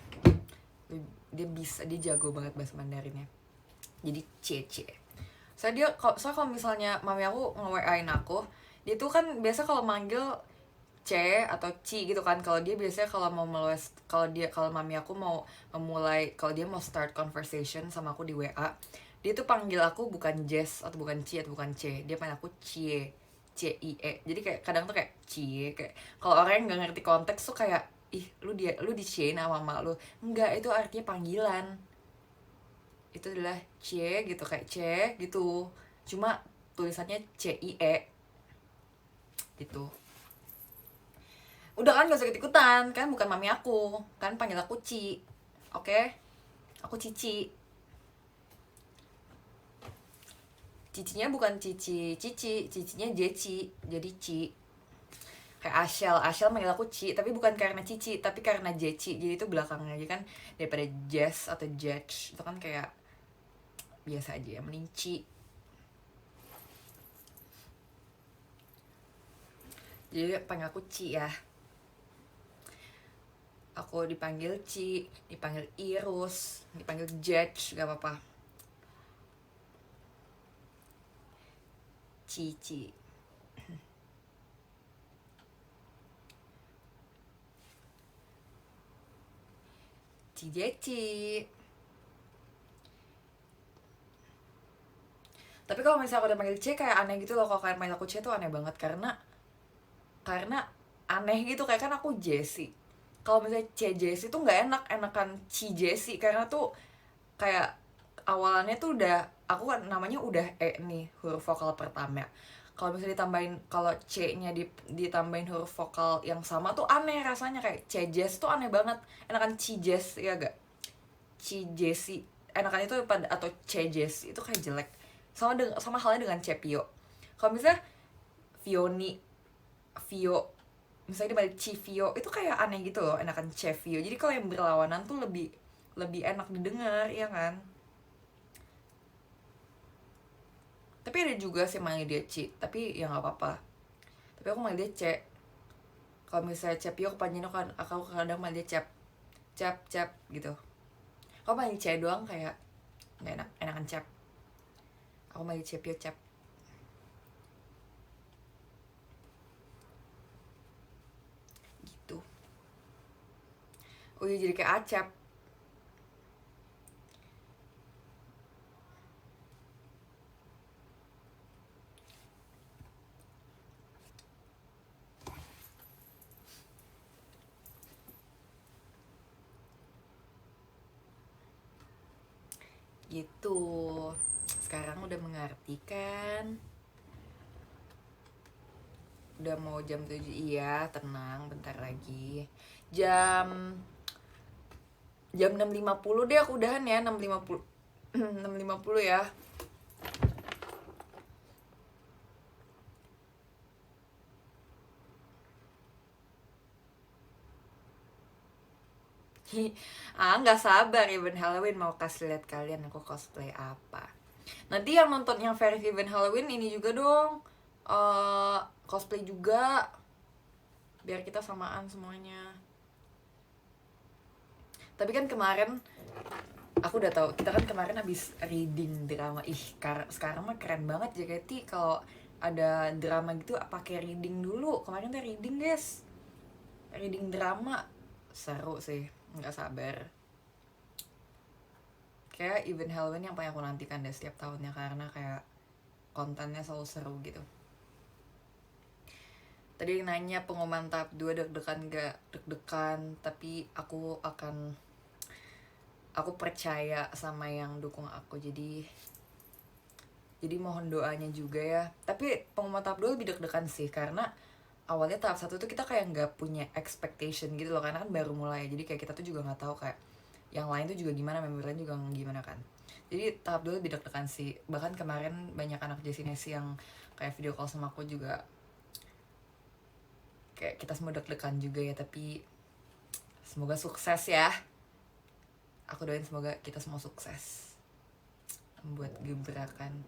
dia jago banget bahasa Mandarinnya, jadi Cece. Soalnya kalau misalnya mami aku nge-WA-in aku, dia tuh kan biasa kalau manggil C atau Ci gitu kan. Kalau dia biasanya kalau mami aku mau memulai, kalau dia mau start conversation sama aku di WA, dia tuh panggil aku bukan Jess atau bukan Ci atau bukan C, dia panggil aku Cie, C I E. Jadi kayak kadang tuh kayak Cie, kayak kalau orang yang nggak ngerti konteks tuh kayak, ih lu di Cie nama mama lu. Enggak, itu artinya panggilan. Itu adalah Cie gitu, kayak C gitu, cuma tulisannya C I E gitu. Udah kan gak usah ikut-ikutan, kan bukan mami aku, kan panggil aku Ci. Oke? Aku Cici. Cicinya bukan cicinya Jeci, jadi Ci. Kayak Ashel manggil aku Ci, tapi bukan karena Cici, tapi karena Jeci. Jadi itu belakangnya aja kan, daripada Jess atau Jetch, itu kan kayak biasa aja ya, mending Ci. Jadi panggil aku Ci ya. Aku dipanggil Ci, dipanggil Irus, dipanggil Jetch, gak apa-apa. Cici. Jeci. Tapi kalau misalnya aku udah panggil C kayak aneh gitu loh. Kalau kalian panggil aku C tuh aneh banget, karena aneh gitu, kayak kan aku Jessie. Kalau misalnya C Jessie tuh nggak enakan C Jessie, karena tuh kayak awalannya tuh udah, aku kan namanya udah E nih, huruf vokal pertama. Kalau misalnya kalau C-nya ditambahin huruf vokal yang sama tuh aneh rasanya, kayak C Jess tuh aneh banget. Enakan C Jess ya gak? C Jessie enakan itu atau C Jess itu kayak jelek. Sama halnya dengan Cepio. Kalau misalnya Vio, misalnya dibalik Civio, itu kayak aneh gitu loh, enakan Cevio. Jadi kalau yang berlawanan tuh lebih enak didengar, ya kan? Tapi ada juga sih manggil dia Ci, tapi ya nggak apa-apa. Tapi aku manggil dia C. Kalau misalnya Cepio kepanjangan kan aku kadang manggil dia Cep, Cep, Cep gitu. Kalau manggil C doang kayak nggak enak, enakan Cep. Aku manggil Cepio Cep gitu. Oh iya, jadi kayak Acep gitu. Sekarang udah mengerti kan? Udah mau jam 7. Iya, tenang, bentar lagi. Jam jam 6.50 deh aku udahan ya, 6.50. 6.50 ya. Nggak sabar event Halloween mau kasih lihat kalian aku cosplay apa. Nanti yang nonton yang versi event Halloween ini juga dong, cosplay juga biar kita samaan semuanya. Tapi kan kemarin aku udah tahu, kita kan kemarin habis reading drama. Sekarang mah keren banget JKT kalau ada drama gitu pakai reading dulu. Kemarin tuh reading guys, reading drama seru sih, nggak sabar. Kayak event Halloween yang paling aku nantikan deh setiap tahunnya karena kayak kontennya selalu seru gitu. Tadi nanya pengumuman tahap 2 deg-degan gak? Deg-degan, tapi aku percaya sama yang dukung aku, jadi mohon doanya juga ya. Tapi pengumuman tahap 2 lebih deg-degan sih karena awalnya tahap 1 tuh kita kayak nggak punya expectation gitu loh, karena kan baru mulai, jadi kayak kita tuh juga nggak tahu kayak yang lain tuh juga gimana, member lain juga gimana kan. Jadi tahap 2 lebih deg-degan sih. Bahkan kemarin banyak anak Jasinesi yang kayak video call sama aku juga, kayak kita semua deg-degan juga ya, tapi semoga sukses ya. Aku doain semoga kita semua sukses membuat gebrakan.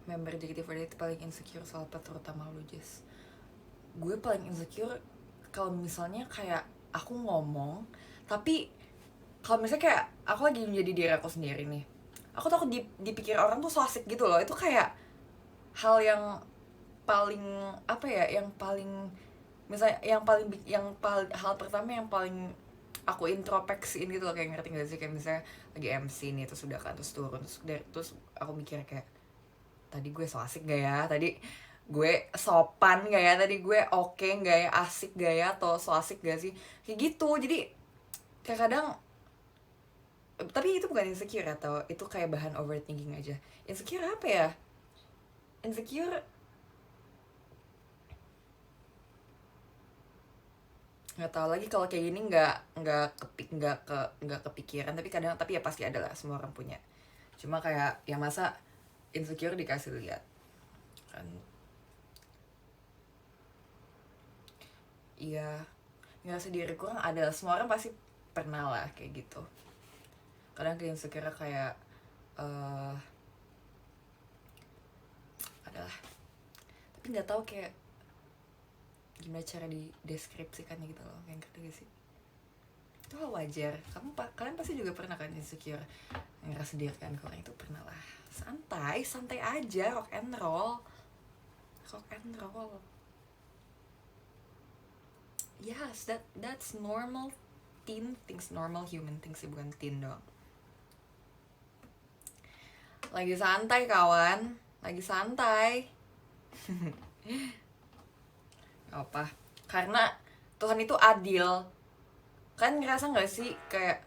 Member JKT48 paling insecure soal apa, terutama lu Jess? Gue paling insecure kalau misalnya kayak aku ngomong tapi kalau misalnya kayak aku lagi menjadi diri aku sendiri nih, aku takut dipikir orang tuh so asik gitu loh. Itu kayak hal yang paling apa ya, yang paling misalnya hal pertama yang paling aku introspeksiin gitu loh, kayak ngerti gak sih, kayak misalnya lagi MC nih terus udah kan, terus turun, terus aku mikir kayak tadi gue so asik gak ya, tadi gue sopan gak ya, tadi gue oke gak ya, asik gak ya, atau so asik gak sih, kayak gitu. Jadi kadang, tapi itu bukan insecure atau itu kayak bahan overthinking aja. Insecure apa ya? Insecure nggak tahu lagi, kalau kayak gini nggak kepikiran, tapi kadang, tapi ya pasti ada lah, semua orang punya. Cuma kayak ya masa insecure dikasih lihat kan. Iya, ngerasa diri kurang ada, semua orang pasti pernah lah kayak gitu. Kadang kayak insecure kayak adalah, tapi nggak tahu kayak gimana cara dideskripsikannya gitu loh, kayak ngerti gak sih? Itu hal wajar. Kalian pasti juga pernah kan insecure, ngerasa diri kan kurang, itu pernah lah. Santai aja, rock and roll. Yes, that's normal teen things, normal human things sih, bukan teen doang. Lagi santai kawan, lagi santai. Apa? Karena Tuhan itu adil. Kan ngerasa nggak sih kayak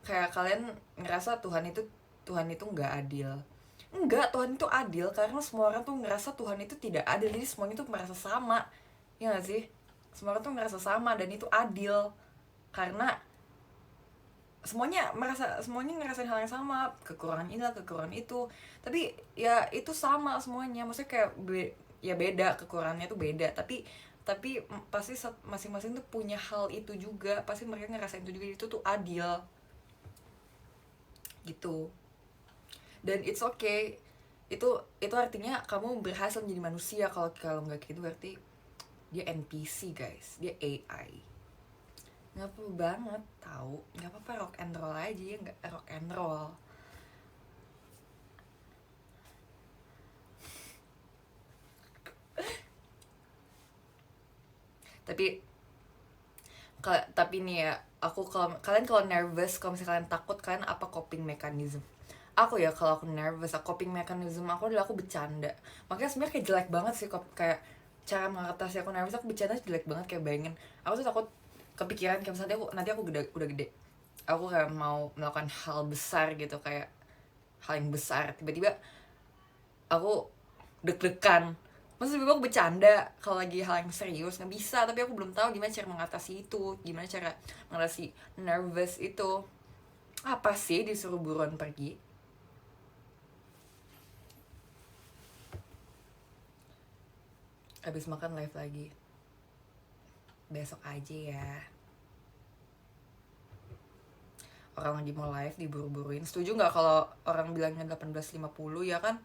kalian ngerasa Tuhan itu nggak adil? Enggak, Tuhan itu adil karena semua orang tuh ngerasa Tuhan itu tidak adil, jadi semuanya tuh merasa sama. Ya nggak sih? Semua orang tuh ngerasa sama dan itu adil karena semuanya ngerasain hal yang sama, kekurangan ini lah, kekurangan itu, tapi ya itu sama semuanya. Maksudnya kayak ya beda, kekurangannya tuh beda, tapi tapi pasti masing-masing tuh punya hal itu juga, pasti mereka ngerasain itu juga, itu tuh adil gitu. Dan it's okay, itu artinya kamu berhasil menjadi manusia. Kalau kalau nggak gitu berarti dia NPC guys, dia AI. Nggak apa banget tahu, nggak apa-apa, rock and roll aja ya, nggak rock and roll. Tapi tapi nih ya, aku kalau kalian kalau nervous, kalau misalnya kalian takut, kalian apa coping mechanism? Aku ya kalau aku nervous, coping mechanism aku adalah aku bercanda. Makanya sebenarnya kayak jelek banget sih, kayak cara mengatasi aku nervous, aku bercanda jelek banget. Kayak bayangin aku tuh takut kepikiran kayak misalnya aku udah gede, aku kayak mau melakukan hal besar gitu, kayak hal yang besar, tiba-tiba aku deg-degan. Maksudnya aku bercanda kalau lagi hal yang serius nggak bisa, tapi aku belum tahu gimana cara mengatasi itu, gimana cara mengatasi nervous itu. Apa sih, disuruh buruan pergi. Habis makan live lagi besok aja ya, orang lagi mau live diburu-buruin. Setuju nggak kalau orang bilangnya 18.50 ya kan?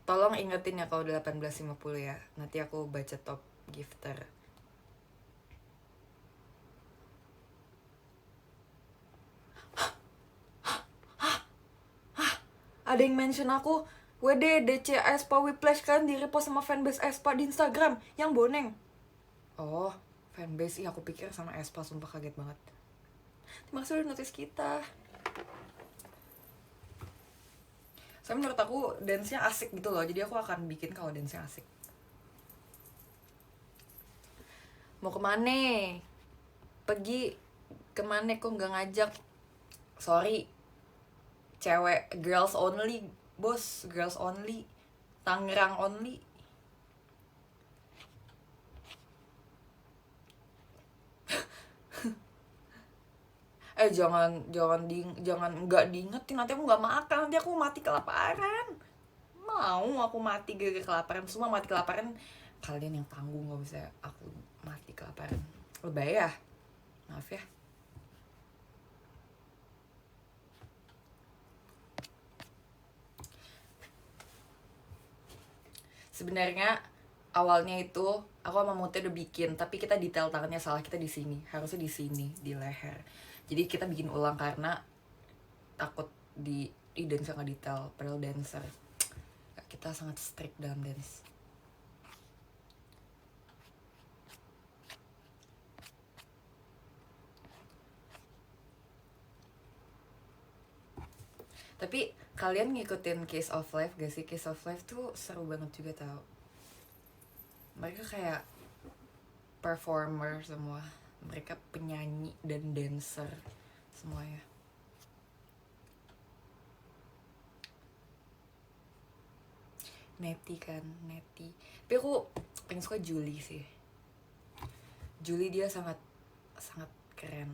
Tolong ingetin ya kalau udah 18.50 ya, nanti aku baca top gifter. Ada yang mention aku, WD DC Aespa Whiplash kan di repost sama fanbase Aespa di Instagram yang boneng. Oh, fanbase, iya aku pikir sama Aespa, sumpah kaget banget. Terima kasih udah notice kita. Saya menurut aku dance-nya asik gitu loh, jadi aku akan bikin kalau dance-nya asik. Mau kemana? Pergi kemana, kok nggak ngajak? Sorry, cewek, girls only bos, girls only, Tangerang only. Jangan nggak diingetin, nanti aku nggak makan, nanti aku mati kelaparan. Mau aku mati gara-gara kelaparan, semua mati kelaparan kalian yang tanggung, nggak bisa aku mati kelaparan. Lebay ya, maaf ya. Sebenarnya awalnya itu aku sama Mute udah bikin, tapi kita detail tangannya salah, kita di sini, harusnya di sini, di leher. Jadi kita bikin ulang karena takut di dance nggak detail, padahal dancer kita sangat strict dalam dance. Tapi kalian ngikutin Case of Life gak sih? Case of Life tuh seru banget juga tau. Mereka kayak performer semua, mereka penyanyi dan dancer semuanya. Neti kan, Neti. Tapi aku paling suka Julie sih. Julie dia sangat sangat keren.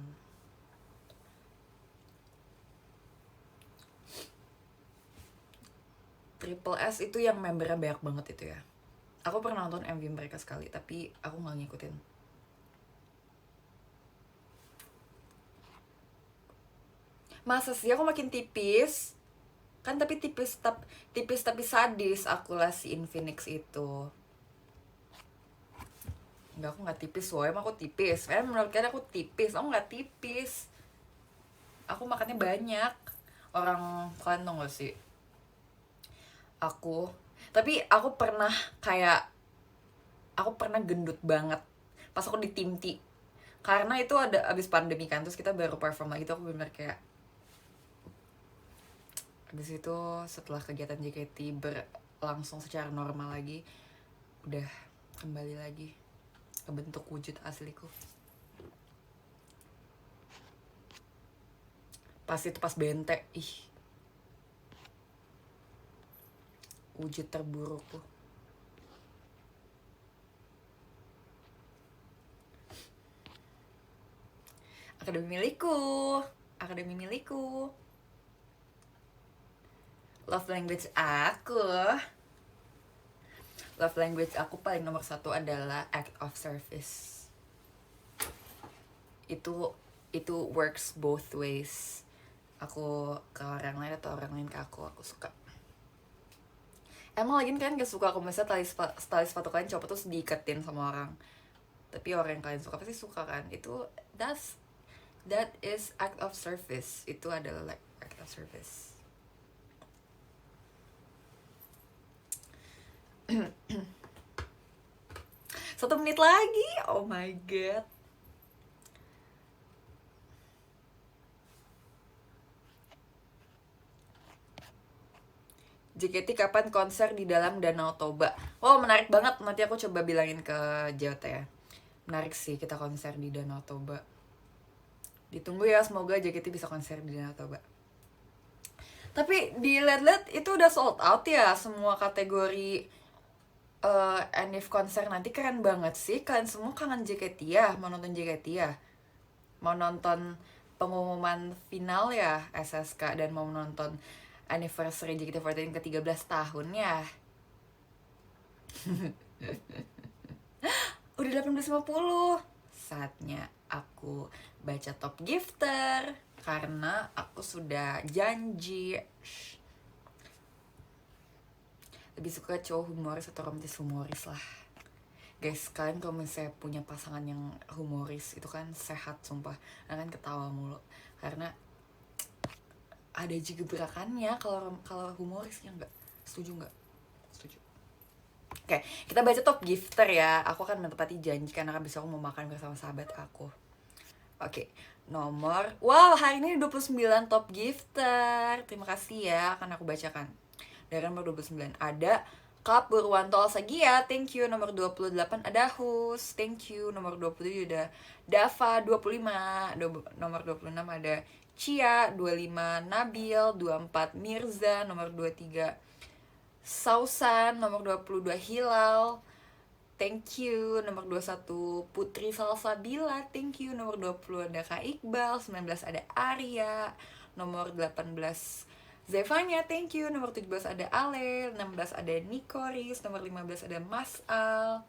Triple S itu yang membernya banyak banget itu ya. Aku pernah nonton MV mereka sekali, tapi aku nggak ngikutin. Masa sih aku makin tipis? Kan tapi tipis tapi sadis aku lah si Infinix itu. Enggak, aku nggak tipis woy, emang aku tipis. Menurut kalian aku tipis? Aku nggak tipis. Aku makannya banyak. Orang kalian tau gak sih? Tapi aku pernah gendut banget pas aku di Timti, karena itu ada abis pandemi kan, terus kita baru perform lagi tuh. Aku bener kayak abis itu setelah kegiatan JKT berlangsung secara normal lagi, udah kembali lagi ke bentuk wujud asliku. Pas itu pas bente, wujud terburukku. Akademi milikku. akademi milikku. Love language aku paling nomor 1 adalah act of service. Itu works both ways. Aku ke orang lain atau orang lain ke aku suka. Emang lagi kan gak suka aku misalnya tali sepatu kalian copot terus diiketin sama orang, tapi orang yang kalian suka pasti suka kan. That is act of service. Itu adalah like act of service. 1 menit lagi. Oh my god. JKT kapan konser di dalam Danau Toba? Oh menarik banget, nanti aku coba bilangin ke JOT ya. Menarik sih kita konser di Danau Toba. Ditunggu ya, semoga JKT bisa konser di Danau Toba. Tapi dilihat-lihat itu udah sold out ya semua kategori. Anif konser nanti keren banget sih. Kalian semua kangen JKT ya? Mau nonton JKT ya? Mau nonton pengumuman final ya SSK, dan mau nonton anniversary JKT48 ke-13 tahun ya. Udah 18.50. Saatnya aku baca top gifter karena aku sudah janji. Lebih suka cowok humoris atau romantis humoris lah. Guys, kalian kalau misalnya punya pasangan yang humoris itu kan sehat sumpah. Kalian ketawa mulu. Karena ada juga gerakannya kalau humorisnya enggak. Setuju enggak? Setuju. Oke, kita baca top gifter ya. Aku akan menepati janji karena habis aku mau makan bersama sahabat aku. Oke, nomor. Wow, hari ini 29 top gifter. Terima kasih ya, akan aku bacakan. Dari nomor 29 ada Kap Burwanto Alsagia, thank you. Nomor 28 ada Hus, thank you. Nomor 27 ada Dava 25. Nomor 26 ada Cia 25, Nabil 24, Mirza. Nomor 23 Sausan. Nomor 22 Hilal, thank you. Nomor 21 Putri Salsabila, thank you. Nomor 20 ada Kak Iqbal. 19 ada Arya. Nomor 18 Zevanya, thank you. Nomor 17 ada Ale. 16 ada Nikoris. Nomor 15 ada Mas Al.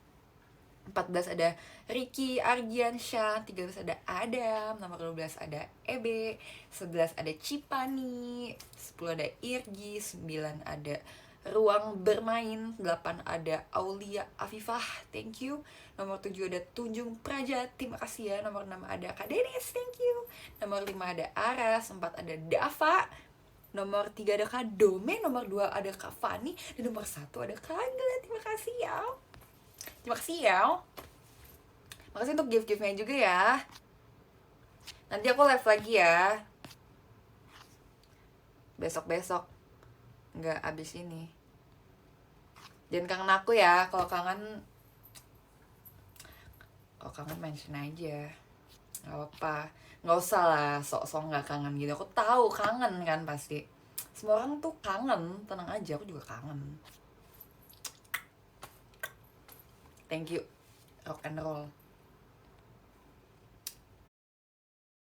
14 ada Ricky Argiansyah. 13 ada Adam. Nomor 12 ada Ebe. 11 ada Cipani. 10 ada Irgi. 9 ada Ruang Bermain. 8 ada Aulia Afifah, thank you. Nomor 7 ada Tunjung Praja, terima kasih ya. Nomor 6 ada Kak Denis, thank you. Nomor 5 ada Aras. 4 ada Dava. Nomor 3 ada Kak Dome. Nomor 2 ada Kak Fani. Dan nomor 1 ada Kak Angela. Terima kasih ya. Terima kasih ya. Makasih untuk gift-giftnya juga ya. Nanti aku live lagi ya. Besok-besok. Nggak abis ini. Jangan kangen aku ya. Kalau kangen mention aja. Gak apa-apa. Nggak usah lah sok-sok nggak kangen gitu. Aku tahu kangen kan pasti. Semua orang tuh kangen. Tenang aja, aku juga kangen. Thank you. Rock and roll.